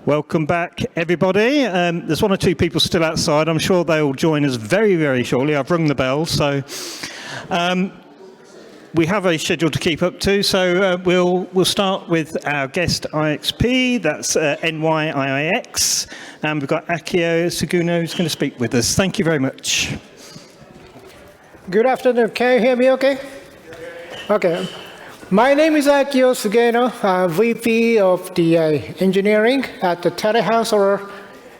Welcome back, everybody. There's one or two people still outside. I'm sure they'll join us very, very shortly. I've rung the bell, so we have a schedule to keep up to. So we'll start with our guest IXP. That's NYIIX, and we've got Akio Seguno who's going to speak with us. Thank you very much. Good afternoon. Can you hear me? Okay. Okay. My name is Akio Seguno, VP of the engineering at the Telehouse or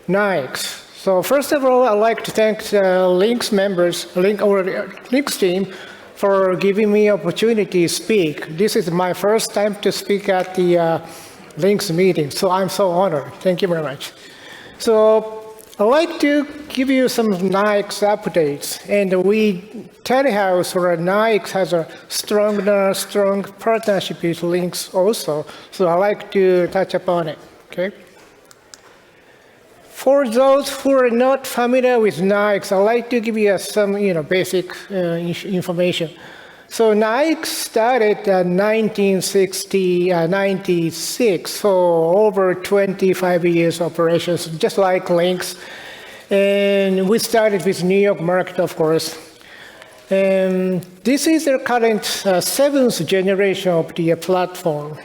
NYIIX. So first of all, I'd like to thank the LINX members, LINX team, for giving me opportunity to speak. This is my first time to speak at the LINX meeting, so I'm so honored. Thank you very much. So I'd like to give you some NYIIX updates, and Telehouse or NYIIX has a strong partnership with LINX also, so I'd like to touch upon it, okay? For those who are not familiar with NYIIX, I'd like to give you some basic information. So NYIIX started in 1996, so over 25 years operations, just like LINX. And we started with New York market, of course. And this is the current seventh generation of the platform.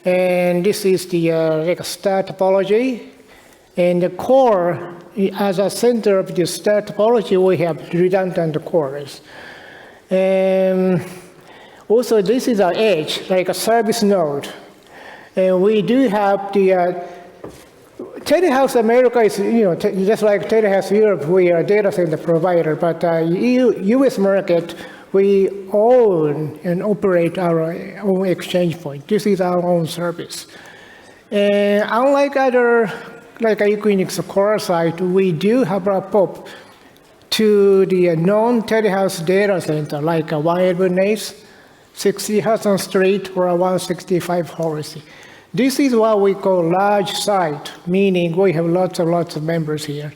And this is the star topology. And the core, as a center of the star topology, we have redundant cores. Also, this is our edge, like a service node. And we do have the Telehouse America is, just like Telehouse Europe, we are a data center provider, but US market, we own and operate our own exchange point. This is our own service. And unlike other, like NYIIX core site, we do have a POP to the non-Telehouse data center, like a 111 60 Hudson Street or a 165 Horace. This is what we call large site, meaning we have lots of members here.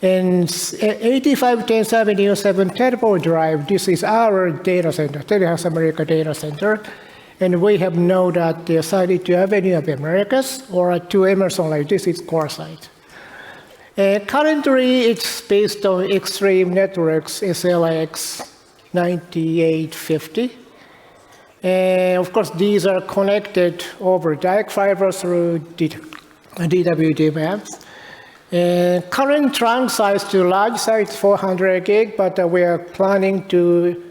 And 85107007 Telepo Drive, this is our data center, Telehouse America data center. And we have node at the 32 Avenue of Americas or to Emerson, like this is core site. Currently, it's based on Extreme Networks SLX 9850. And of course, these are connected over direct fiber through DWD maps. Current trunk size to large size 400 gig, but we are planning to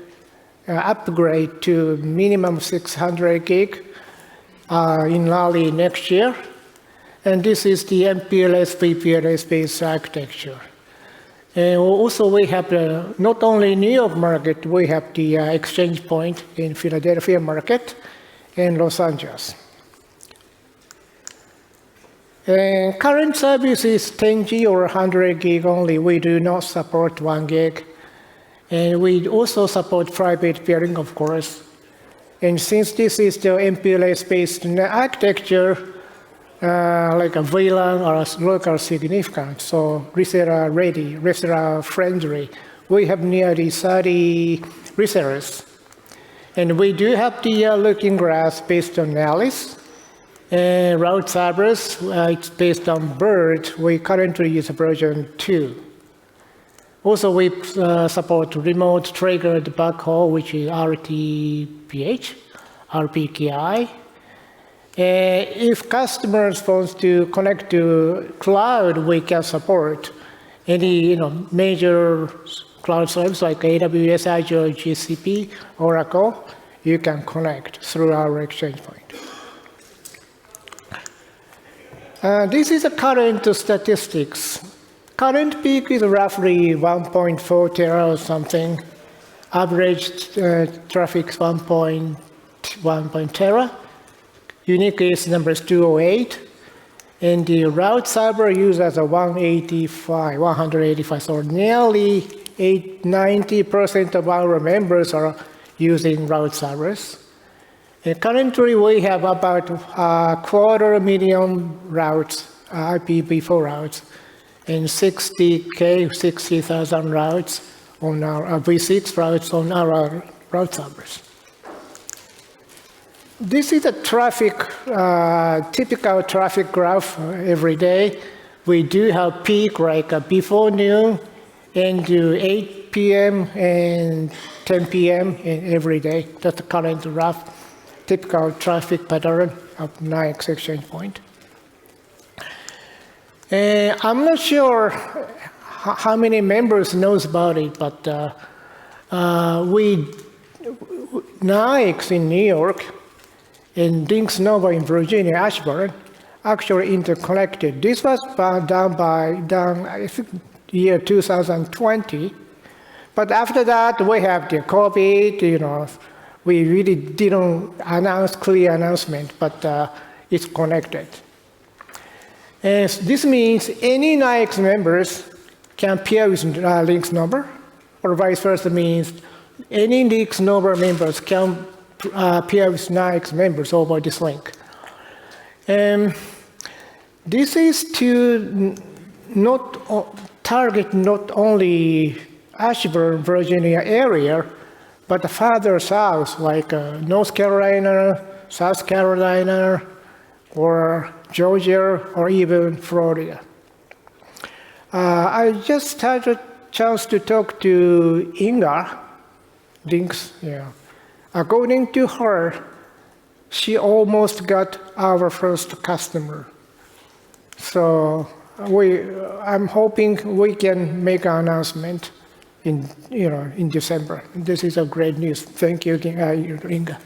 upgrade to minimum 600 gig in early next year. And this is the MPLS, VPLS-based architecture. And also we have not only New York market, we have the exchange point in Philadelphia market and Los Angeles. And current service is 10G or 100 gig only. We do not support 1 gig. And we also support private peering, of course. And since this is the MPLS-based architecture, like a VLAN or a local significant, so reseller ready, reseller friendly. We have nearly 30 resellers. And we do have the looking glass based on Alice. And route servers, it's based on Bird. We currently use version 2. Also, we support remote triggered backhaul, which is RTPH, RPKI. If customers want to connect to cloud, we can support any major cloud service like AWS, Azure, GCP, Oracle. You can connect through our exchange point. This is the current statistics. Current peak is roughly 1.4 tera or something. Average traffic is 1.1 tera. Unique case number is 208. And the route server used as a 185, so nearly 90% of our members are using route servers. And currently, we have about 250,000 routes, IPv4 routes, and 60,000 routes on our V6 routes on our route servers. This is a typical traffic graph every day. We do have peak like before noon and 8 p.m. and 10 p.m. every day. That's the current graph, typical traffic pattern of NYIIX exchange point. I'm not sure how many members knows about it, but NYIIX in New York and LINX Nova in Virginia, Ashburn, actually interconnected. This was done I think, year 2020. But after that, we have the COVID, we really didn't announce clear announcement, but it's connected. And this means any NYIIX members can pair with LINX number, or vice versa means any LINX number members can pair with NYIIX members over this link. This is to target not only Ashburn, Virginia area, but further south, like North Carolina, South Carolina, or Georgia, or even Florida. I just had a chance to talk to Inga, LINX. Yeah. According to her, she almost got our first customer. So I'm hoping we can make an announcement in December. This is a great news. Thank you, Inga.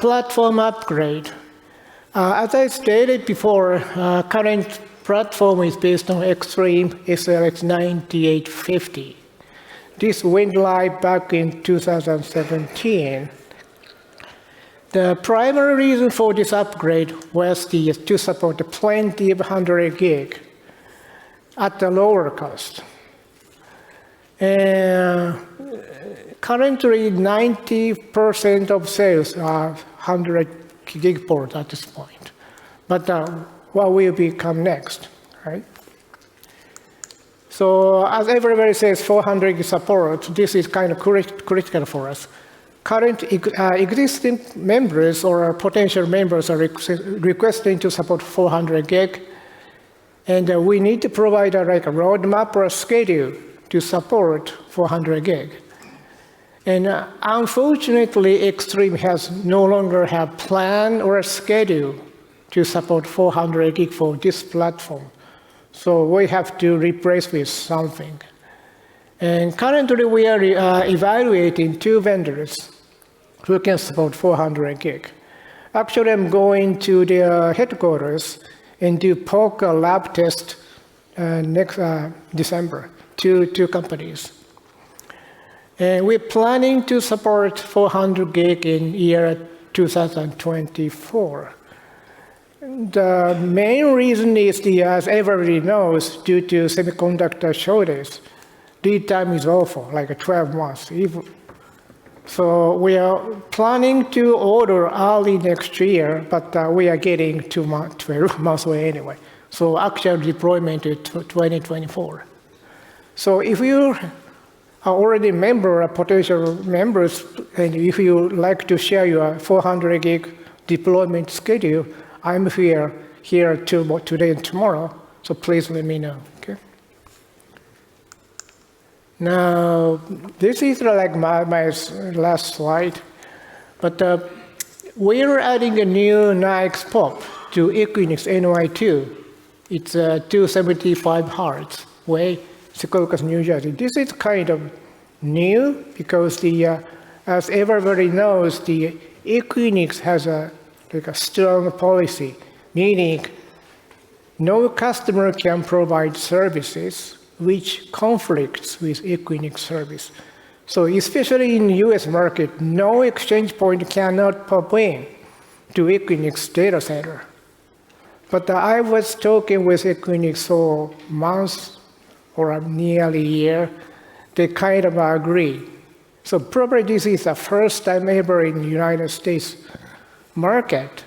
Platform upgrade. As I stated before, current platform is based on Extreme SLX 9850. This went live back in 2017. The primary reason for this upgrade was to support plenty of 100 gig at a lower cost. Currently, 90% of sales are 100 gig port at this point. But what will become next, right? So as everybody says, 400 gig support, this is kind of critical for us. Current existing members or potential members are requesting to support 400 gig. And we need to provide a roadmap or a schedule to support 400 gig. And unfortunately, Extreme has no longer have plan or a schedule to support 400 gig for this platform. So we have to replace with something. And currently, we are evaluating 2 vendors who can support 400 gig. Actually, I'm going to their headquarters and do POCA lab test next December, two companies. And we're planning to support 400 gig in year 2024. The main reason is, as everybody knows, due to semiconductor shortage, lead time is awful, like 12 months. So we are planning to order early next year, but we are getting 12 months away anyway. So actual deployment is 2024. So if you are already a member or potential members, and if you like to share your 400 gig deployment schedule, I'm here today and tomorrow, so please let me know, okay? Now, this is like my last slide, but we're adding a new NYIIX POP to Equinix NY2. It's 275 Hz way, Secaucus, New Jersey. This is kind of new because as everybody knows, the Equinix has a strong policy, meaning no customer can provide services which conflicts with Equinix service. So especially in the US market, no exchange point cannot pop in to Equinix data center. But I was talking with Equinix for months or nearly a year. They kind of agree. So probably this is the first time ever in the United States market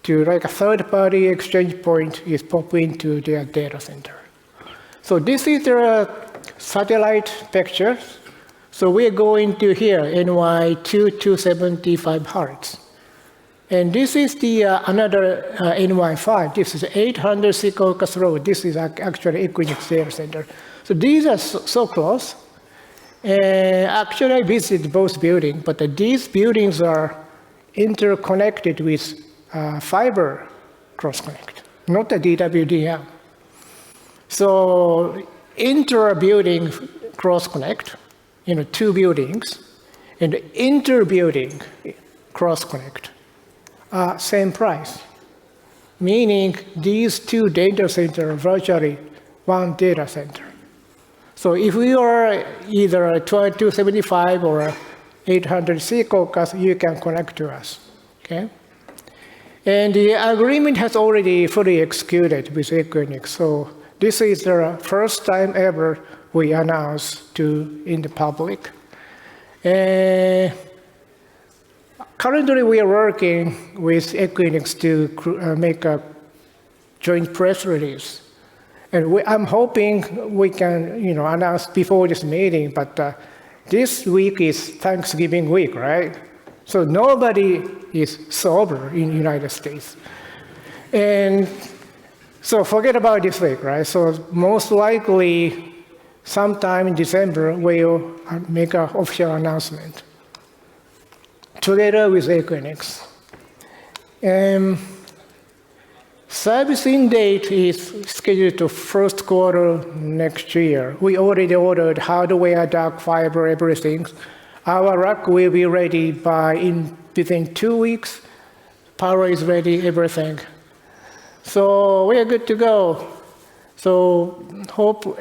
to a third-party exchange point is pop into their data center. So this is the satellite picture So we're going to here, NY275 Hz. And this is the another NY5. This is 800 Secaucus Road. This is actually Equinix data center. So these are so close. Actually, I visited both buildings, but these buildings are interconnected with fiber cross-connect, not the DWDM. So inter-building cross-connect, two buildings, and inter-building cross-connect, same price, meaning these two data centers are virtually one data center. So if we are either a 275 or 800 Secaucus, you can connect to us, okay? And the agreement has already fully executed with Equinix. So this is the first time ever we announce in the public. Currently, we are working with Equinix to make a joint press release. And I'm hoping we can announce before this meeting, but this week is Thanksgiving week, right? So nobody is sober in the United States. And so forget about this week, right? So most likely, sometime in December, we'll make an official announcement together with Equinix. Servicing date is scheduled to first quarter next year. We already ordered hardware, dark fiber, everything. Our rack will be ready within 2 weeks. Power is ready, everything. So we are good to go. So hope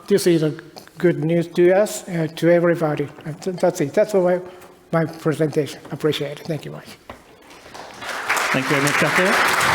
this is a good news to us, to everybody. That's it. That's all my presentation. Appreciate it. Thank you much. Thank you very much, Akio.